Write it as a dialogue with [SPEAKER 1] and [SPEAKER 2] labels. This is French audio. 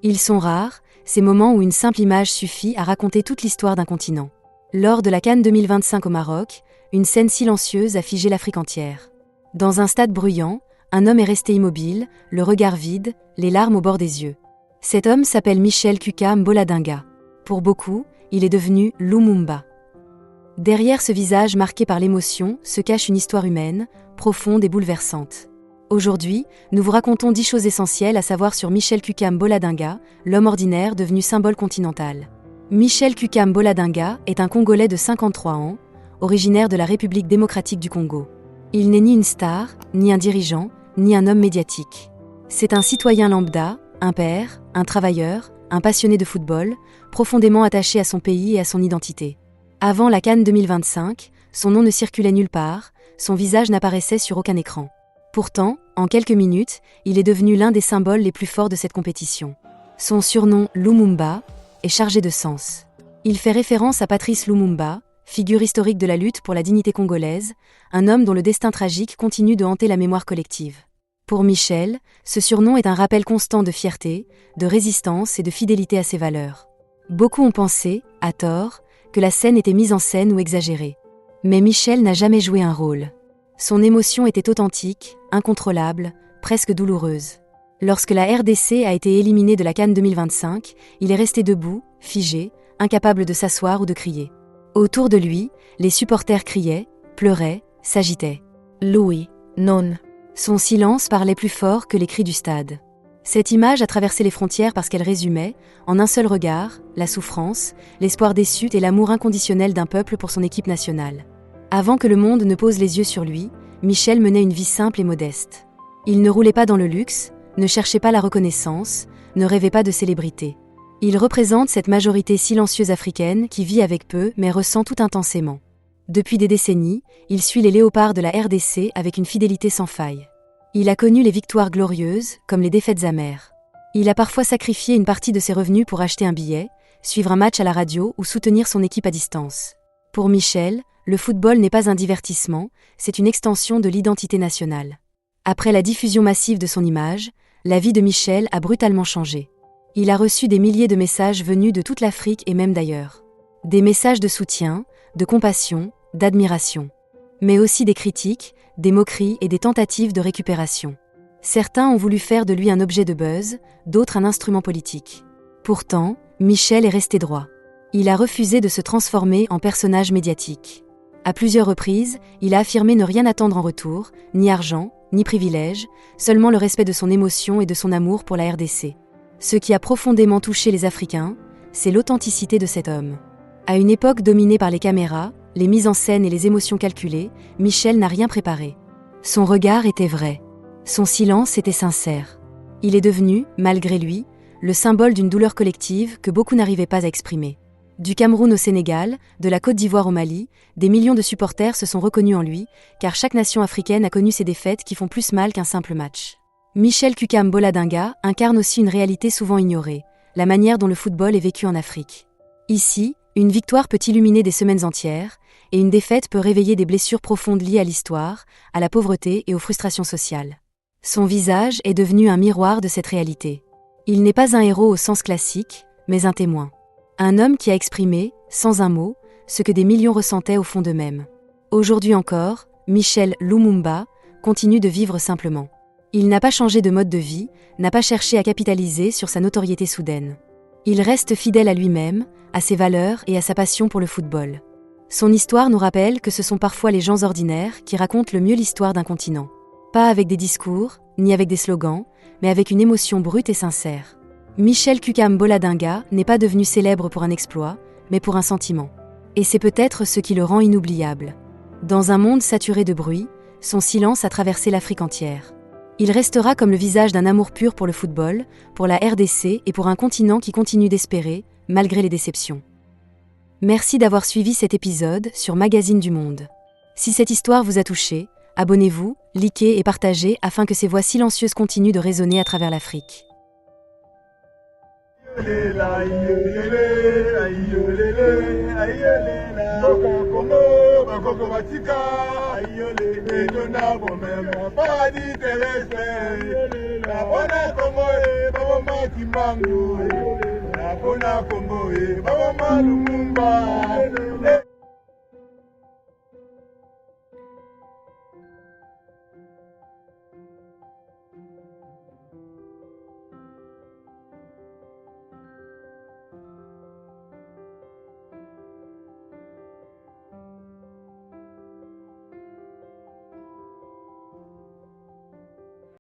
[SPEAKER 1] Ils sont rares, ces moments où une simple image suffit à raconter toute l'histoire d'un continent. Lors de la CAN 2025 au Maroc, une scène silencieuse a figé l'Afrique entière. Dans un stade bruyant, un homme est resté immobile, le regard vide, les larmes au bord des yeux. Cet homme s'appelle Michel Kuka Mboladinga. Pour beaucoup, il est devenu Lumumba. Derrière ce visage marqué par l'émotion se cache une histoire humaine, profonde et bouleversante. Aujourd'hui, nous vous racontons 10 choses essentielles à savoir sur Michel Kuka Mboladinga, l'homme ordinaire devenu symbole continental. Michel Kuka Mboladinga est un Congolais de 53 ans, originaire de la République démocratique du Congo. Il n'est ni une star, ni un dirigeant, ni un homme médiatique. C'est un citoyen lambda, un père, un travailleur, un passionné de football, profondément attaché à son pays et à son identité. Avant la CAN 2025, son nom ne circulait nulle part, son visage n'apparaissait sur aucun écran. Pourtant, en quelques minutes, il est devenu l'un des symboles les plus forts de cette compétition. Son surnom, Lumumba, est chargé de sens. Il fait référence à Patrice Lumumba, figure historique de la lutte pour la dignité congolaise, un homme dont le destin tragique continue de hanter la mémoire collective. Pour Michel, ce surnom est un rappel constant de fierté, de résistance et de fidélité à ses valeurs. Beaucoup ont pensé, à tort, que la scène était mise en scène ou exagérée. Mais Michel n'a jamais joué un rôle. Son émotion était authentique, incontrôlable, presque douloureuse. Lorsque la RDC a été éliminée de la CAN 2025, il est resté debout, figé, incapable de s'asseoir ou de crier. Autour de lui, les supporters criaient, pleuraient, s'agitaient. Louis, non. Son silence parlait plus fort que les cris du stade. Cette image a traversé les frontières parce qu'elle résumait, en un seul regard, la souffrance, l'espoir déçu et l'amour inconditionnel d'un peuple pour son équipe nationale. Avant que le monde ne pose les yeux sur lui, Michel menait une vie simple et modeste. Il ne roulait pas dans le luxe, ne cherchait pas la reconnaissance, ne rêvait pas de célébrité. Il représente cette majorité silencieuse africaine qui vit avec peu mais ressent tout intensément. Depuis des décennies, il suit les léopards de la RDC avec une fidélité sans faille. Il a connu les victoires glorieuses comme les défaites amères. Il a parfois sacrifié une partie de ses revenus pour acheter un billet, suivre un match à la radio ou soutenir son équipe à distance. Pour Michel, le football n'est pas un divertissement, c'est une extension de l'identité nationale. Après la diffusion massive de son image, la vie de Michel a brutalement changé. Il a reçu des milliers de messages venus de toute l'Afrique et même d'ailleurs. Des messages de soutien, de compassion, d'admiration. Mais aussi des critiques, des moqueries et des tentatives de récupération. Certains ont voulu faire de lui un objet de buzz, d'autres un instrument politique. Pourtant, Michel est resté droit. Il a refusé de se transformer en personnage médiatique. À plusieurs reprises, il a affirmé ne rien attendre en retour, ni argent, ni privilège, seulement le respect de son émotion et de son amour pour la RDC. Ce qui a profondément touché les Africains, c'est l'authenticité de cet homme. À une époque dominée par les caméras, les mises en scène et les émotions calculées, Michel n'a rien préparé. Son regard était vrai. Son silence était sincère. Il est devenu, malgré lui, le symbole d'une douleur collective que beaucoup n'arrivaient pas à exprimer. Du Cameroun au Sénégal, de la Côte d'Ivoire au Mali, des millions de supporters se sont reconnus en lui, car chaque nation africaine a connu ces défaites qui font plus mal qu'un simple match. Michel Kuka Mboladinga incarne aussi une réalité souvent ignorée, la manière dont le football est vécu en Afrique. Ici, une victoire peut illuminer des semaines entières, et une défaite peut réveiller des blessures profondes liées à l'histoire, à la pauvreté et aux frustrations sociales. Son visage est devenu un miroir de cette réalité. Il n'est pas un héros au sens classique, mais un témoin. Un homme qui a exprimé, sans un mot, ce que des millions ressentaient au fond d'eux-mêmes. Aujourd'hui encore, Michel Lumumba continue de vivre simplement. Il n'a pas changé de mode de vie, n'a pas cherché à capitaliser sur sa notoriété soudaine. Il reste fidèle à lui-même, à ses valeurs et à sa passion pour le football. Son histoire nous rappelle que ce sont parfois les gens ordinaires qui racontent le mieux l'histoire d'un continent. Pas avec des discours, ni avec des slogans, mais avec une émotion brute et sincère. Michel Kuka Mboladinga n'est pas devenu célèbre pour un exploit, mais pour un sentiment. Et c'est peut-être ce qui le rend inoubliable. Dans un monde saturé de bruit, son silence a traversé l'Afrique entière. Il restera comme le visage d'un amour pur pour le football, pour la RDC et pour un continent qui continue d'espérer, malgré les déceptions. Merci d'avoir suivi cet épisode sur Magazine du Monde. Si cette histoire vous a touché, abonnez-vous, likez et partagez afin que ces voix silencieuses continuent de résonner à travers l'Afrique.
[SPEAKER 2] Baba Malumumba.